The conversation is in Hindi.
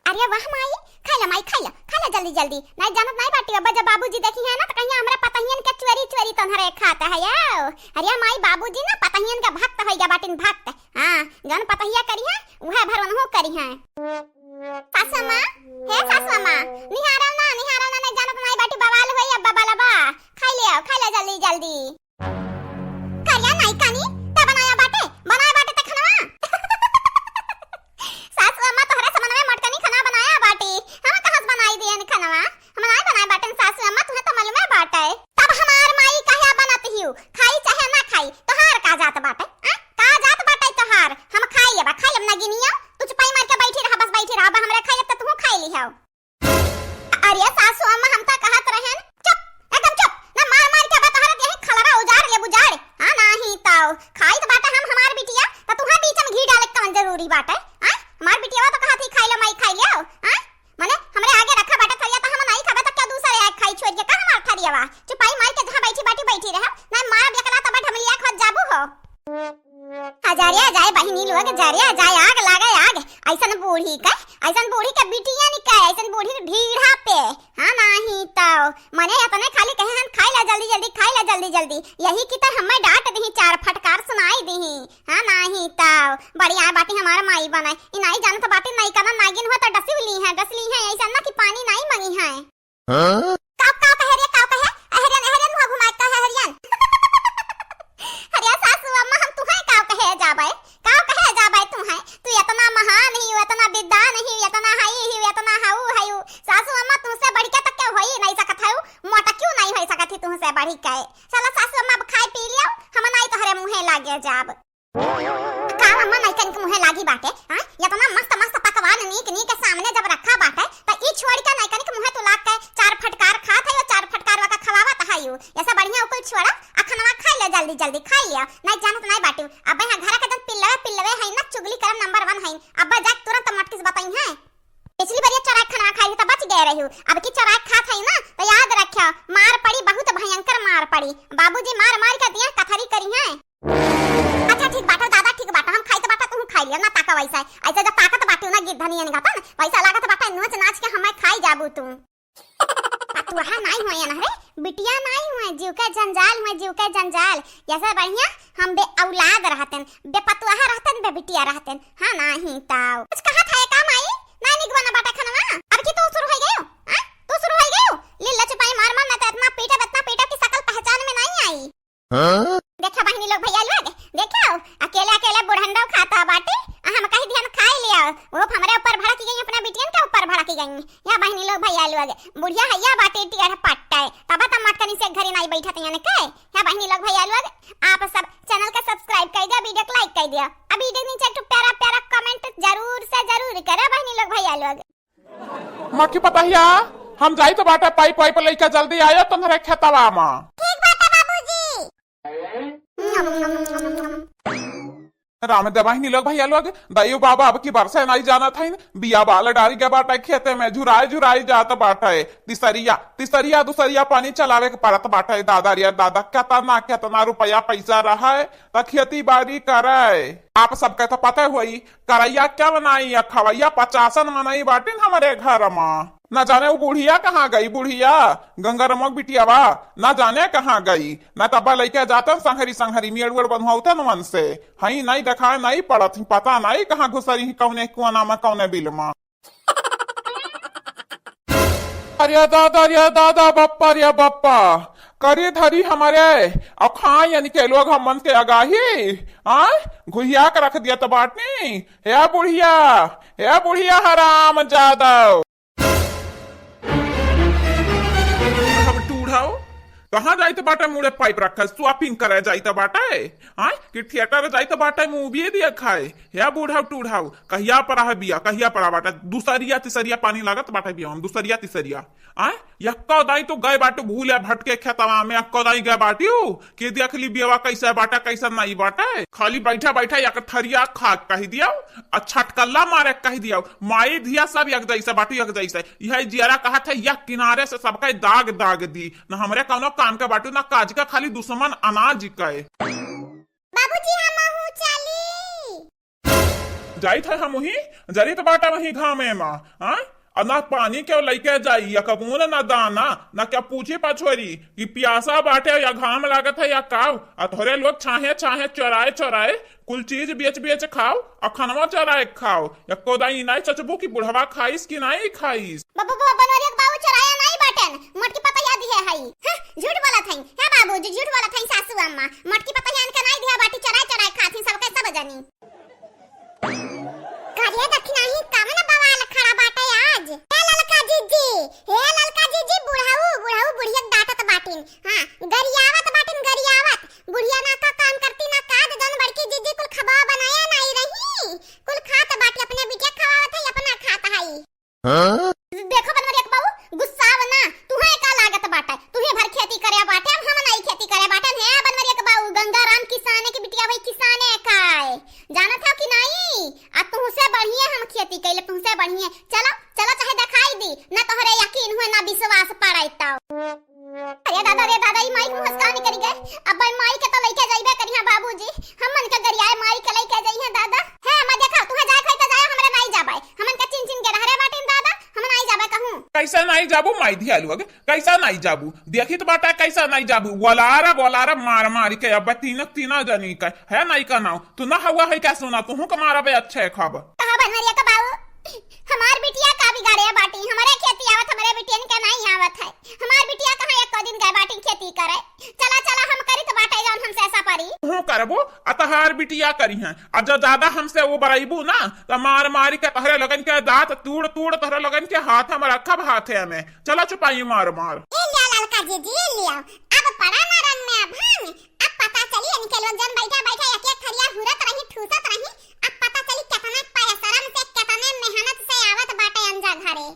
अरे वाह माई, खाइला माई, खाइला खाइला जल्दी जल्दी। नहीं जानत नहीं बाटी, अब जब बाबूजी देखी है ना तो कहिया हमरा पतहियन के चोरी चोरी तोहरे खाता है यो। अरे माई बाबूजी ना पतहियन का भक्त है या बाटिन भक्त। हां जन पतहिया करी है वह भरवन हो करी है। सासू मां, हे सासू मां, निहारा ना नहीं जानत नहीं बाटी, बवाल होई अब बबालबा। खाइला जल्दी जल्दी। करिया नहीं कानी त बनाया बाटे त खाना। सासू अम्मा तोहरा समन में मटकनी खाना बनाया बाटी, हम कहां से बनाई दियन खाना, हम नहीं बनाए बाटन। सासू अम्मा तुहे तो मालूम है बाटे, तब हमार माई कहिया बनत हिउ, खाई चाहे ना खाई तोहार का जात बाटे। का जात बाटे तोहार, हम खाई अब ना गिनियो। तू चुपाई मार के बैठी रह, बस बैठी रह, अब हमरे खाई त तू खाई लिहौ। अरे सासू अम्मा हम त कहत रहेन चुप, एकदम चुप ना, मार मार के बतहर यही खलरा उजाड़ ले बुजाड़। हां नहीं ताऊ खाई तो बाटे हम हमार बिटिया, त तुहा बीच में घी डाले कौन जरूरी बाटे। हमार बिटिया तो कहत ही खाई लो माई खाई लियो। माने हमरे आगे रखा बाटे थरिया त हम नहीं खाबे त क्या दूसरे आए खाई छोड़ के का हमार थरियावा। चुपाई मार के जहां बैठी रह ना, मार बेकला त बैठ हमलिया खत जाबू हो। हजारिया जाए बहिनी लोग, जरिया जाए आग लागे आग। ऐसन बूढ़ी के बिटिया निकाय, ऐसन बूढ़ी ढीढ़ा पे। हां नहीं ताऊ मने अपने खाली कहे हम खाइला जल्दी जल्दी। यही की त हमें डांट दही, चार फटकार सुनाई दही। हां नहीं ताऊ बढ़िया बाटी हमार माई बनाए, ई नहीं जानत बाटी नहीं करना नागिन हो त डसली है ऐसा ना कि पानी नहीं मंगी है। हां काव कहे अहरियन मुंह घुमाता है हरियन। अरे सासू अम्मा हम तुहे काव कहे जाबे तू है, तू इतना महान ही, इतना विद्वान ही, इतना हाउ। सासू अम्मा तुमसे बढ़ के तक क्या होई नहीं सकत है, मोटा क्यों नहीं हो सकत ही तुमसे बढ़ के। चलो सासू अम्मा खाई पी लियो, हम नहीं तोहरे मुंहे लागे जाब। का अम्मा नहीं कन के मुंहे लागी बाटे। हां इतना मस्त पकवान नीक के सामने जब रखा बाटे त ई छोड़ के नहीं कन के मुंहे तो लाग के चार फटकार खात है, चार फटकार वाका खवावत है यू। ऐसा बढ़िया उकुल छोड़ा अखनवा खाई ले जल्दी खाई लियो। नहीं जानत नहीं बाटी, अब यहां घर के जन पिल्लवे है ना, चुगली करम नंबर 1 है। अब जाके तुरंत मटकिस बताई है, पिछली बार ये चौराक खाना खाई त बच गए रही, अब की चौराक खात है ना तो याद रखियो मार पड़ी, बहुत भयंकर मार पड़ी। बाबूजी मार के दिया कथरी करी है। अच्छा ठीक बाटा दादा, ठीक बाटा, हम खाई त बाटा तू खाई लियो ना, ताका वैसा ऐसा जब ताकत बाटी ना गिद्धनी ने गाता ना वैसा लागत बाटा नाच के हमें खाई जाबू तू। तू हा नहीं होया ना रे बिटिया, नहीं हुए जीव के जंजाल। ऐसा बढ़िया हम बे औलाद रहतन, बे पतुहा रहतन, बे बिटिया रहतन। हां नहीं ताऊ कुछ कहा था का माई नहीं निगवाना बाटा खाना। अब की तू शुरू हो गयो लीला चुपाई मार ना तो इतना पीटा की शकल पहचान में नहीं आई। देखा बहनी लोग भैया लोग देखो अकेले बुढ़ंडा खाता बाटे, हम कहीं ध्यान खाई लिया वो हमरे ऊपर भड़क गई, अपना बिटियन के ऊपर भड़क गई। या बहनी लोग भैया लोग बुढ़िया हैया बाटे टियर पट्टा है, तब त मटकनी से घरे नहीं बैठत यानी के। या बहनी लोग भैया लोग आप सब चैनल का सब्सक्राइब कर दिया, वीडियो को लाइक कर दिया, अब वीडियो के नीचे एक प्यारा कमेंट जरूर करो बहनी लोग भैया लोग। मां की पतहिया हम जाई तो बाटा पाइप लेके जल्दी आयो तुम्हारे खेतवा में। ठीक बाटा बाबूजी। राम देवाहिनी लोग भैया लोग दाइयो बाबा अब की बरसे नहीं जाना था, बिया बाल डारी के बाटा खेते में झुराई जात बाटा है। तिसरिया दुसरिया पानी चलावे के पड़त बाटा है। दादा केतना रुपया पैसा रहा है त खेती बाड़ी करे। आप सबके तो पता हुई करैया क्या बनाई, खवैया 50 मनाई बाटिन हमारे घर में। ना जाने वो बुढ़िया कहाँ गई, बुढ़िया गंगारमक बिटियावा ना जाने कहाँ गई। ना तब्बा लेके जाता संहरी मेड़ बंधुआ मन से हई नहीं देखा नहीं पड़त, पता नहीं कहाँ घुसरी कौने कुआना में कौने बिल में। अरे दादा बप्पा करी धरी हमारे और खाए यानी के लोग हम मन के आगाही घुहिया के रख दिया तो बाटनी। हे बुढ़िया हराम जादव कहाँ जाते बाटे, मुड़े पाइप रखा स्वापिंग करे जाते बाटे कि थिएटर जाते बाटे मूवी दिया खाए। या बूढ़ाव टूढ़ाव कहिया पड़ा है बिया, कहिया पड़ा बाटे दूसरिया तीसरिया पानी लागत बाटे बिया हम दूसरिया तीसरिया यक्का दाई तो गए बाटे भूले भटके खेतवा में, यक्का दाई गए बाटी के देखली बियावा कैसे बाटा कैसा नहीं बाटे। खाली बैठा या थरिया खा कह दिया, छटकल्ला मारे कह दिया, माई धिया सब यक जैसे बाटी यक जैसे। यह जियरा कहा था यक किनारे से सबका दाग दी न हमरे कौनो काम के बाटू ना काज का, खाली दुश्मन अनाज के। बाबूजी हम चली जाई था हम वही जरी तो बाटा वही घामे में हाँ और ना पानी क्यों लेके जाई या कबून ना दाना ना क्या पूछे पछोरी कि प्यासा बाटे या घाम लागत है या काव और थोड़े लोग चाहे चाहे चौराए चौराए कुल चीज बेच बेच खाओ और खनवा चौराए खाओ या कोदाई नहीं चचबू की बुढ़वा खाइस की नहीं खाइस बाबू बनवरिया के बाबू चराया नहीं बाटन मटकी पता याद है हाई झूठ बोला थई है बाबू जी झूठ बोला थई सासू अम्मा मटकी पता यान का नहीं दिया बाटी चराए चराए खाती सब कैसा बजानी कारिया दक्षिणा ही कामना बवाल खड़ा बाटे आज हे ललका जीजी बुढ़ाऊ बुढ़ाऊ बुढ़िया डाटत बाटिन हां गरियावत बुढ़िया ना का काम करती ना काज जन बड़की जीजी कुल खबा बनाया नहीं रही कुल खात बाटी अपने बिटिया खवावत है अपना खाता है देखो बनवरिया के बाबू गुस्सा ना तुहे का लागत बाटा तुहे भर खेती करे बाटे हम नहीं खेती करे बाटे है बनवरिया के बाबू गंगाराम किसाने की बिटिया भाई किसाने काय जानत हो कि नहीं आ तुमसे बढ़िया हम खेती कैले तुमसे बढ़िया चलो चलो चाहे दिखाई दी ना तोहरे यकीन हुए ना विश्वास पड़ाई तो अरे दादा ई माई मुस्कान नहीं करी गए अब भाई माई के तो लेके जाइबे करिया बाबूजी हमन के गरियाए माई के लेके जाइए दादा है मैं देखा तुहे जाए खोई तो जाए हमरा नहीं जाबे हमन के चिन चिन के रहरे बाटिन दादा हम नहीं जाबे कहूं कैसा नहीं जाबू माई धियालू कैसा नहीं जाबू देखी तो बाटा कैसा नहीं जाबू बोलारा मार मार के अब तीना जनी का है नहीं का नाव तू ना हुआ है क्या सुना तू का मारा बे अच्छे खबर कहां बनवरिया का बाबू हमार बिटिया का बिगाड़े बाटी हमारे खेती आवत हमारे बिटियन के नहीं आवत है हमार बिटिया कहां एक दिन गए बाटी खेती करे चला हम करी तो बाटे जौन हमसे ऐसा परी हूं करबो अतहार बिटिया करी है अब जो ज्यादा हमसे वो बराइबू ना तो मार मारी के तहरे लगन के दांत तूड़ तहरे लगन के हाथ में रखब हाथ है में चला चुपाई मार ए लिया ललका जीजी लिया अब पड़ा ना रंग में भान अब पता चली इनके लोग जन बैठा एक एक थरिया हुरत रही ठूसत रही अब पता चली कितना पाया शर्म से कितने मेहनत से आवत बाटे अंजा घरे